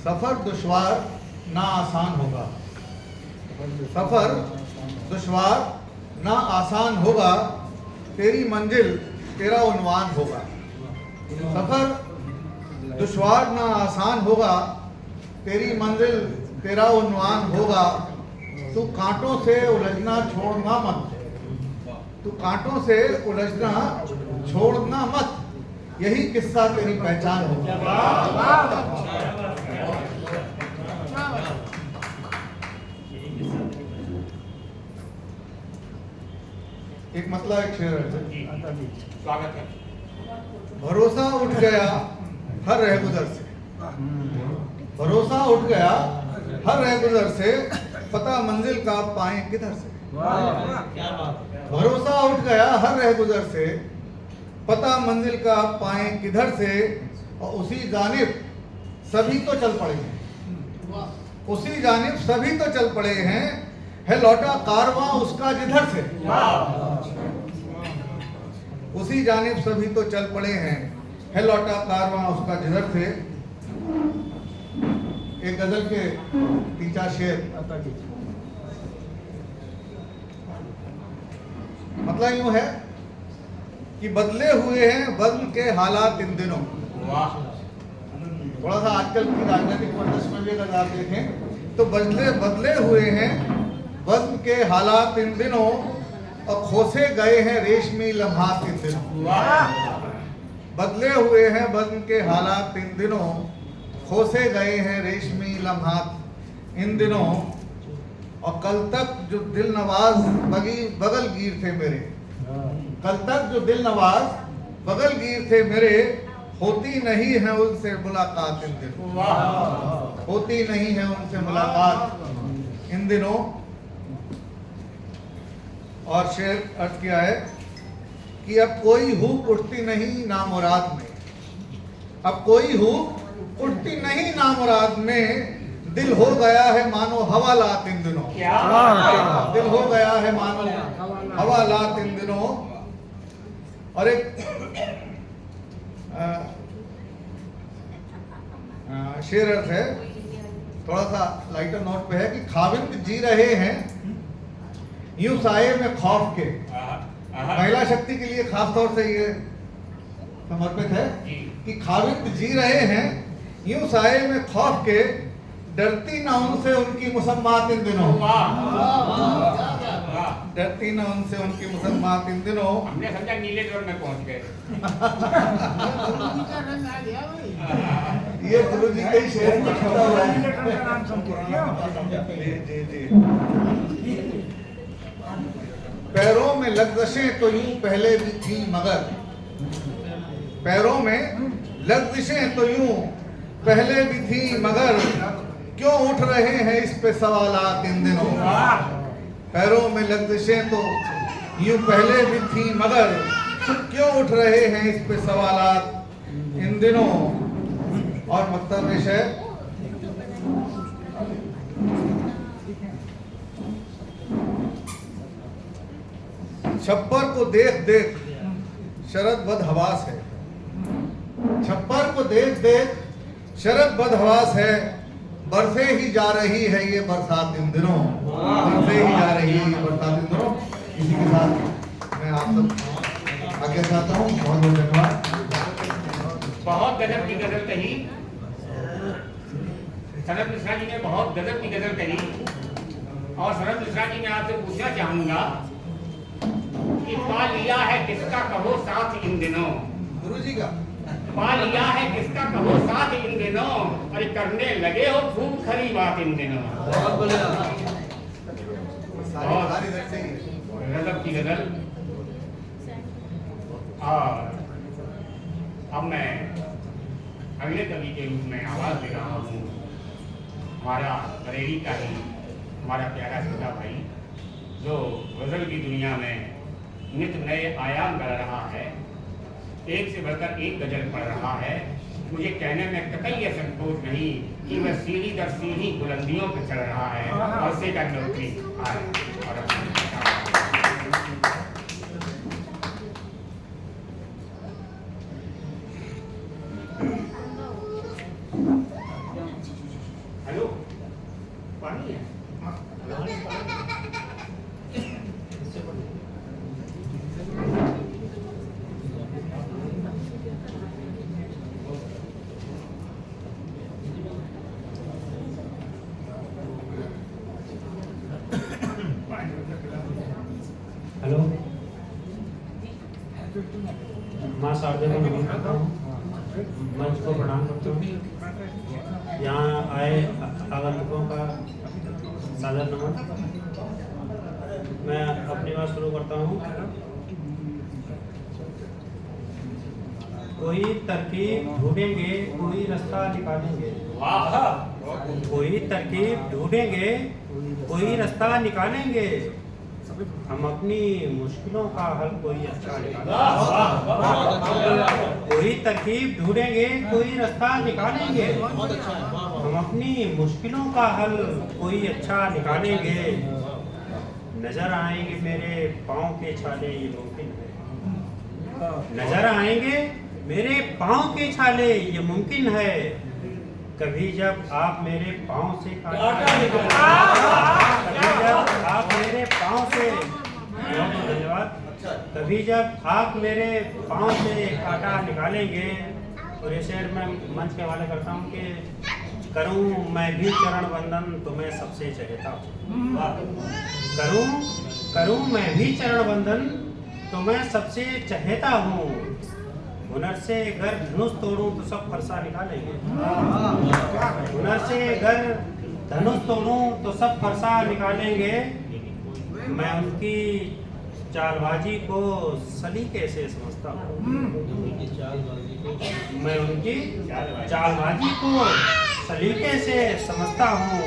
सफर दुश्वार ना आसान होगा, सफर दुश्वार ना आसान होगा, तेरी मंजिल तेरा उन्वान होगा। सफर दुश्वार ना आसान होगा, तेरी मंजिल तेरा उन्वान होगा। तू कांटों से उलझना छोड़ना मत, तू कांटों से उलझना छोड़ना मत, यही किस्सा तेरी पहचान होगा। एक मतला एक शेर है, स्वागत है। भरोसा उठ गया हर रहगुजर से, भरोसा उठ गया हर रहगुजर से, पता मंजिल का पाए किधर से। भरोसा उठ गया हर रहगुजर से, पता मंजिल का पाए किधर से। और उसी जानिब सभी तो चल पड़े हैं, उसी जानिब सभी तो चल पड़े हैं, है लौटा कारवां उसका जिधर से। उसी जानिब सभी तो चल पड़े हैं, है लौटा कारवां उसका जिधर से। एक गजल के 3-4 शेर। मतलब यूं है कि बदले हुए हैं बज़्म के हालात इन दिनों। थोड़ा सा आजकल की राजनीतिक परिदृश्य में भी अगर आप देखें तो बदले हुए हैं बज़्म के हालात इन दिनों, और खोसे गए हैं रेशमी लम्हात इन दिनों। बदले हुए हैं बज़्म के हालात इन दिनों, खोसे गए हैं रेशमी लम्हात इन दिनों। और कल तक जो दिल नवाज बगल गिर थे मेरे, कल तक जो दिल नवाज बगल गिर थे मेरे, होती नहीं है उनसे मुलाकात इन दिनों। होती नहीं है उनसे मुलाकात इन दिनों। और शेर अर्थ किया है कि अब कोई हुक उठती नहीं नामुराद में, अब कोई हुक उठती नहीं नामुराद में, दिल हो गया है मानो हवालात इन दिनों। दिल हो गया है मानो हवालात इन दिनों। और एक शेर अर्थ है, थोड़ा सा लाइटर नोट पे है कि खाविंद जी रहे हैं यूं साये में खौफ के। महिला शक्ति के लिए खास तौर से ये समर्पित है कि खाविंद जी रहे हैं यूं साये में खौफ के, डरती ना उनसे उनकी मुसम्मात इन दिनों। डरती ना उनसे उनकी मुसम्मात इन दिनों। हमने समझा नीले रंग में पहुंच गए। ये गुरु जी के शेर में छपा हुआ है। जी जी। पैरों में लग्ज़िशें तो यूं पहले भी थी मगर, पैरों में लग्ज़िशें तो यूं पहले भी थी मगर, क्यों उठ रहे हैं इस पे सवालात इन दिनों। पैरों में लग्ज़िशें तो यूं पहले भी थी मगर, क्यों उठ रहे हैं इस पे सवालात इन दिनों। और मतलब है छप्पर को देख देख शरद बदहवास है, छप्पर को देख देख शरद बदहवास है, बरसे ही जा रही है ये बरसात इन दिनों। बरसे ही जा रही है ये बरसात इन दिनों। इसी के साथ मैं आप सब आगे चाहता हूँ। बहुत बहुत धन्यवाद। बहुत गजब की गजल कही शरद मिश्रा जी ने, बहुत गजब की गजल कही। और शरद मिश्रा जी मैं आपसे पूछना चाहूंगा कि पा लिया है किसका कहो साथ इन दिनों। गुरु जी का पा लिया है किसका कहो साथ इन दिनों, अरे करने लगे हो खूब खरी बात इन दिनों। सारी इधर से ही गजब की गजल। और अब मैं अगले कवि के रूप में आवाज दे रहा हूँ हमारा बरेली का ही हमारा प्यारा छोटा भाई, जो गजल की दुनिया में नित नए आयाम गढ़ रहा है, एक से बढ़कर एक गजल पढ़ रहा है। मुझे कहने में कतई ये संकोच नहीं कि वह सीढ़ी दर सीढ़ी बुलंदियों पर चढ़ रहा है और से का नौकरी और माँ शारदा को नमन करता हूँ, मंच को प्रणाम करता हूँ, यहाँ आए आगंतुकों का सादर नमन। मैं अपनी बात शुरू करता हूँ। कोई तरकीब ढूंढेंगे, कोई रास्ता निकालेंगे। कोई तरकीब ढूंढेंगे, कोई रास्ता निकालेंगे। हम अपनी मुश्किलों का हल कोई अच्छा निकालेंगे। कोई तरकीब ढूंढेंगे, कोई रास्ता निकालेंगे। हम अपनी मुश्किलों का हल कोई अच्छा निकालेंगे। नजर आएंगे मेरे पाँव के छाले, ये मुमकिन है। नजर आएंगे मेरे पाँव के छाले, ये मुमकिन है। कभी जब आप मेरे पाँव से कभी जब आप मेरे पाँव से, धन्यवाद, कभी जब आप मेरे पाँव से कांटा निकालेंगे। और ये शेर मैं मंच के हवाले करता हूँ कि करूँ मैं भी चरण वंदन तुम्हें सबसे चहेता हूँ। करूँ मैं भी चरण वंदन तुम्हें सबसे चहेता हूँ। हुनर से अगर धनुष तोड़ूं तो सब फरसा निकालेंगे। हुनर से अगर धनुष तोड़ूं तो सब फरसा निकालेंगे। मैं उनकी चालबाजी को सलीके से समझता हूँ। मैं उनकी चालबाजी को सलीके से समझता हूँ।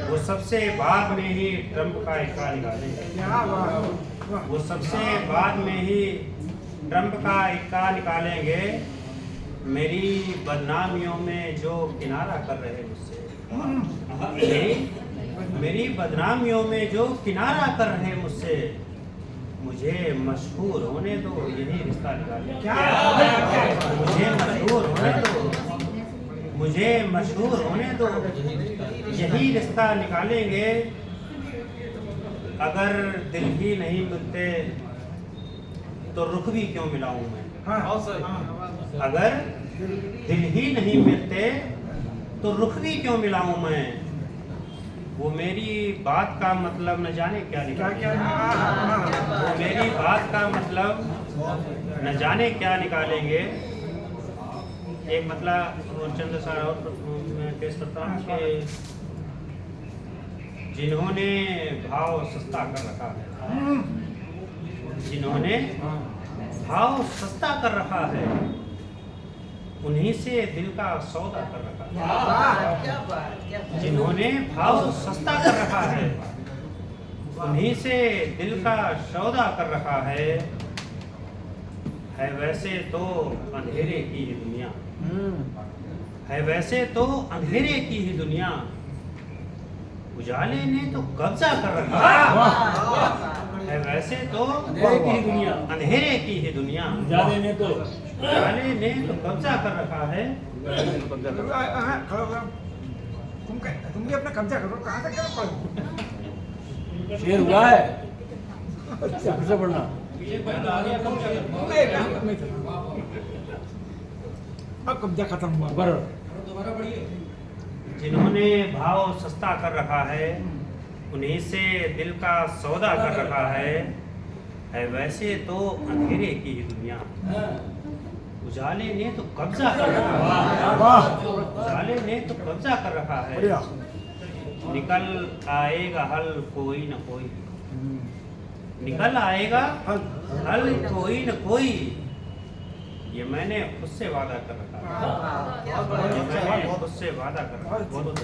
वो सबसे बाद में ही ट्रंप का इक्का निकालेंगे। वो सबसे बाद में ही ट्रंप का इक्का निकालेंगे। मेरी बदनामियों में जो किनारा कर रहे मुझसे, मेरी बदनामियों में जो किनारा कर रहे मुझसे, मुझे मशहूर होने दो, यही रिश्ता निकालेंगे। मुझे मशहूर होने दो, मुझे मशहूर होने दो, यही रिश्ता निकालेंगे। अगर दिल ही नहीं मिलते तो रुख भी क्यों मिलाऊं मैं। अगर दिल ही नहीं मिलते तो रुख भी क्यों मिलाऊं मैं। वो मेरी बात का मतलब न जाने क्या निकालेंगे। वो मेरी बात का मतलब न जाने क्या निकालेंगे। एक मतलब चंद सा और मैं पेश करता हूँ कि जिन्होंने भाव सस्ता कर रखा है, जिन्होंने भाव सस्ता कर रखा है, उन्हीं से दिल का सौदा कर रखा है। जिन्होंने भाव सस्ता कर रखा है, उन्हीं से दिल का सौदा कर रखा है। वैसे तो अंधेरे की ही दुनिया, है वैसे तो अंधेरे की ही दुनिया, उजाले ने तो कब्जा कर रखा है। वैसे तो अंधेरे की ही दुनिया, अंधेरे की ही दुनिया, उजाले ने तो कब्जा कर रखा है। तुम भी अपना कब्जा करो। कहाँ तक करो? शेर हुआ है। अच्छा फिर से पढ़ना। अब कब्जा खत्म हुआ। बराबर। जिन्होंने भाव सस्ता कर रखा है, उन्हीं से दिल का सौदा कर रखा है। वैसे तो अंधेरे की ही दुनिया, उजाले ने तो कब्जा कर रखा है। उजाले ने तो कब्जा कर रखा है। निकल आएगा हल कोई न कोई, निकल आएगा हल कोई न कोई, ये मैंने खुद से वादा कर रखा है। ये मैंने खुद से वादा कर रखा है। बहुत